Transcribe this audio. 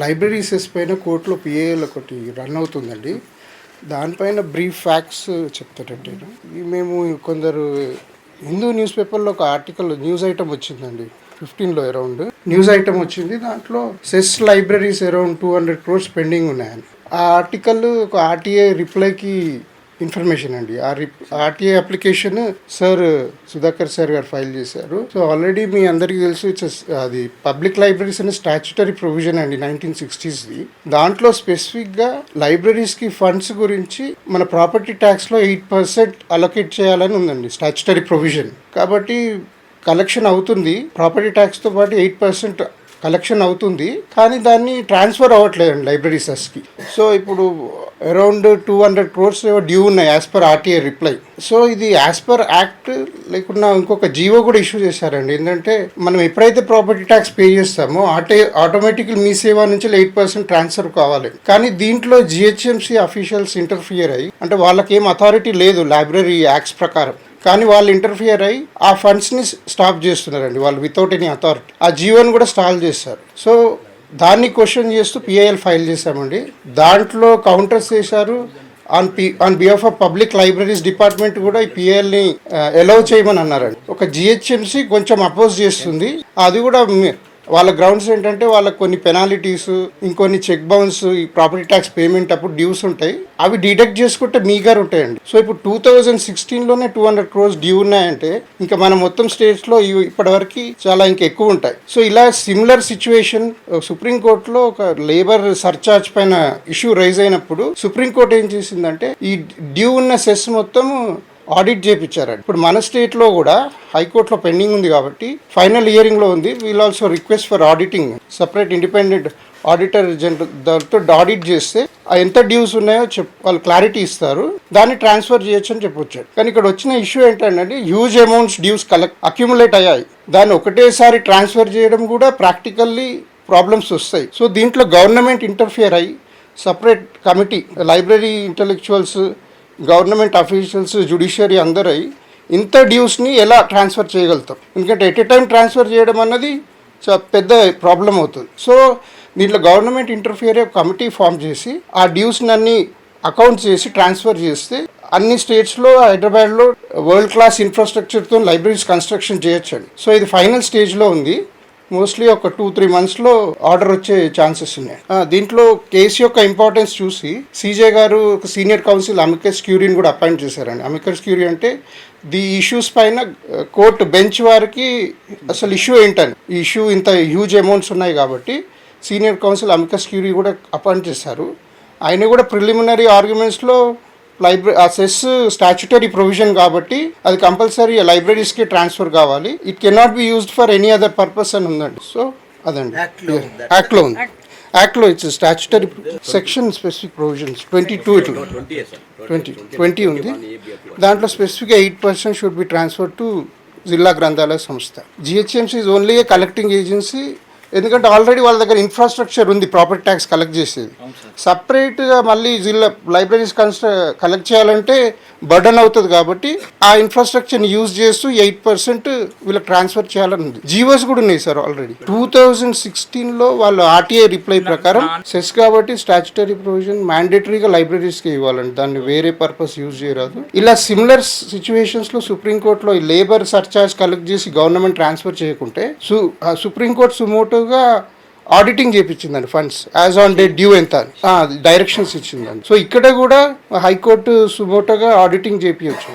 Library cess పైన కోర్టులో PAL ఒకటి రన్ అవుతుందండి. దానిపైన బ్రీఫ్ ఫ్యాక్ట్స్ చెప్తారండి. మేము కొందరు హిందూ న్యూస్ పేపర్లో ఒక ఆర్టికల్ న్యూస్ ఐటమ్ వచ్చిందండి 15లో అరౌండ్ న్యూస్ ఐటమ్ వచ్చింది. దాంట్లో cess libraries around 200 crores pending ఉన్నాయని. ఆ ఆర్టికల్ ఒక ఆర్టీఏ రిప్లైకి ఇన్ఫర్మేషన్ అండి. RTA application sir Sudhakar sir గారు ఫైల్ చేశారు. సో ఆల్రెడీ మీ అందరికీ తెలుసు అది పబ్లిక్ లైబ్రరీస్ అనే స్టాచ్యుటరీ ప్రొవిజన్ అండి 1960sది. దాంట్లో స్పెసిఫిక్గా లైబ్రరీస్కి ఫండ్స్ గురించి మన ప్రాపర్టీ ట్యాక్స్లో 8% అలొకేట్ చేయాలని ఉందండి స్టాచ్యుటరీ ప్రొవిజన్. కాబట్టి కలెక్షన్ అవుతుంది, ప్రాపర్టీ ట్యాక్స్తో పాటు 8% కలెక్షన్ అవుతుంది, కానీ దాన్ని ట్రాన్స్ఫర్ అవ్వట్లేదండి లైబ్రరీసెస్కి. సో ఇప్పుడు అరౌండ్ 200 crores డ్యూ ఉన్నాయి as per RTA reply. So ఇది యాజ్ పర్ యాక్ట్ లేకుండా ఇంకొక జీవో కూడా ఇష్యూ చేశారండి. ఏంటంటే మనం ఎప్పుడైతే ప్రాపర్టీ ట్యాక్స్ పే చేస్తామో ఆటోమేటిక్లీ మీ సేవ నుంచి 8% ట్రాన్స్ఫర్ కావాలి. కానీ దీంట్లో జిహెచ్ఎంసీ అఫీషియల్స్ ఇంటర్ఫియర్ అయ్యి, అంటే వాళ్ళకి ఏం అథారిటీ లేదు లైబ్రరీ యాక్ట్స్ ప్రకారం, కానీ వాళ్ళు ఇంటర్ఫియర్ అయ్యి ఆ ఫండ్స్ని స్టాప్ చేస్తున్నారండి వాళ్ళు వితౌట్ ఎనీ అథారిటీ. ఆ జీవోని కూడా స్టాల్ చేస్తారు. సో దాన్ని క్వశ్చన్ చేస్తూ పిఐఎల్ ఫైల్ చేశామండి. దాంట్లో కౌంటర్స్ చేశారు. On behalf of public libraries department కూడా ఈ పిఐఎల్ని అలౌ చేయమని అన్నారండి. ఒక జిహెచ్ఎంసీ కొంచెం అపోజ్ చేస్తుంది. అది కూడా వాళ్ళ గ్రౌండ్స్ ఏంటంటే వాళ్ళకి కొన్ని పెనాలిటీస్, ఇంకొన్ని చెక్ బౌన్స్, ఈ ప్రాపర్టీ ట్యాక్స్ పేమెంట్ అప్పుడు డ్యూస్ ఉంటాయి, అవి డిడక్ట్ చేసుకుంటే మీగర్ ఉంటాయండి. సో ఇప్పుడు 2016లోనే 200 crores డ్యూ ఉన్నాయంటే ఇంకా మన మొత్తం స్టేట్స్లో ఇప్పటివరకు చాలా ఇంకా ఎక్కువ ఉంటాయి. సో ఇలా సిమిలర్ సిచ్యువేషన్ సుప్రీంకోర్టులో ఒక లేబర్ సర్చార్జ్ పైన ఇష్యూ రైజ్ అయినప్పుడు సుప్రీంకోర్టు ఏం చేసిందంటే ఈ డ్యూ ఉన్న సెస్ మొత్తం ఆడిట్ చేయించారండి. ఇప్పుడు మన స్టేట్లో కూడా హైకోర్టులో పెండింగ్ ఉంది కాబట్టి ఫైనల్ హియరింగ్లో ఉంది. We'll also request for auditing, separate independent auditor general దాంతో ఆడిట్ చేస్తే ఎంత డ్యూస్ ఉన్నాయో వాళ్ళు క్లారిటీ ఇస్తారు, దాన్ని ట్రాన్స్ఫర్ చేయొచ్చు అని చెప్పొచ్చాడు. కానీ ఇక్కడ వచ్చిన ఇష్యూ ఏంటంటే హ్యూజ్ అమౌంట్స్ డ్యూస్ అక్యుములేట్ అయ్యాయి. దాన్ని ఒకటేసారి ట్రాన్స్ఫర్ చేయడం కూడా ప్రాక్టికల్లీ ప్రాబ్లమ్స్ వస్తాయి. సో దీంట్లో గవర్నమెంట్ ఇంటర్ఫియర్ అయ్యి separate committee, library intellectuals, government officials, judiciary అందరూ ఇంత డ్యూస్ని ఎలా ట్రాన్స్ఫర్ చేయగలుగుతాం? ఎందుకంటే ఎట్ ఎ టైం ట్రాన్స్ఫర్ చేయడం అన్నది పెద్ద ప్రాబ్లం అవుతుంది. సో దీంట్లో గవర్నమెంట్ ఇంటర్ఫియర్ కమిటీ ఫామ్ చేసి ఆ డ్యూస్ని అన్ని అకౌంట్ చేసి ట్రాన్స్ఫర్ చేస్తే అన్ని స్టేట్స్లో, హైదరాబాద్లో వరల్డ్ క్లాస్ ఇన్ఫ్రాస్ట్రక్చర్తో లైబ్రరీస్ కన్స్ట్రక్షన్ చేయొచ్చండి. సో ఇది ఫైనల్ స్టేజ్లో ఉంది. మోస్ట్లీ ఒక 2-3 monthsలో ఆర్డర్ వచ్చే ఛాన్సెస్ ఉన్నాయి. దీంట్లో కేసు యొక్క ఇంపార్టెన్స్ చూసి సీజే గారు ఒక సీనియర్ కౌన్సిల్ అమికస్ క్యూరీని కూడా అపాయింట్ చేశారండి. అమికస్ క్యూరీ అంటే ది ఇష్యూస్ పైన కోర్టు బెంచ్ వారికి అసలు ఇష్యూ ఏంటని, ఈ ఇష్యూ ఇంత హ్యూజ్ అమౌంట్స్ ఉన్నాయి కాబట్టి సీనియర్ కౌన్సిల్ అమికస్ క్యూరీ కూడా అపాయింట్ చేశారు. ఆయన కూడా ప్రిలిమినరీ ఆర్గ్యుమెంట్స్లో ఆ సెస్ స్టాచ్యుటరీ ప్రొవిజన్ కాబట్టి అది కంపల్సరీ లైబ్రరీస్కి ట్రాన్స్ఫర్ కావాలి, it cannot be used for any other purpose అని ఉందండి. సో అదండి యాక్ట్లో ఉంది. యాక్ట్లో it's statutory section specific provisions 22 ఇట్లా 20 ఉంది. దాంట్లో స్పెసిఫిక్గా 8% షుడ్ బి ట్రాన్స్ఫర్ టు జిల్లా గ్రంథాలయ సంస్థ. GHMC is only A collecting agency. ఎందుకంటే ఆల్రెడీ వాళ్ళ దగ్గర ఇన్ఫ్రాస్ట్రక్చర్ ఉంది ప్రాపర్టీ ట్యాక్స్ కలెక్ట్ చేసేది. సపరేట్గా మళ్ళీ జిల్లా లైబ్రరీస్ కలెక్ట్ చేయాలంటే బర్డన్ అవుతుంది కాబట్టి ఆ ఇన్ఫ్రాస్ట్రక్చర్ని యూజ్ చేస్తూ 8% వీళ్ళకి ట్రాన్స్ఫర్ చేయాలని ఉంది. జీవోస్ కూడా ఉన్నాయి సార్ ఆల్రెడీ 2016లో వాళ్ళు ఆర్టీఐ రిప్లై ప్రకారం సెస్ కాబట్టి స్టాచ్యుటరీ ప్రొవిజన్ మ్యాండేటరీగా లైబ్రరీస్కి ఇవ్వాలండి, దాన్ని వేరే పర్పస్ యూజ్ చేయరాదు. ఇలా సిమిలర్ సిచ్యువేషన్స్లో సుప్రీంకోర్టులో ఈ లేబర్ సర్చార్జ్ కలెక్ట్ చేసి గవర్నమెంట్ ట్రాన్స్ఫర్ చేయకుంటే సుప్రీంకోర్టు సుమోటోగా ఆడిటింగ్ చేయించిందండి funds as on date due ఎంత అని డైరెక్షన్స్ ఇచ్చిందండి. సో ఇక్కడ కూడా హైకోర్టు సుమోటోగా ఆడిటింగ్ చేయించవచ్చు.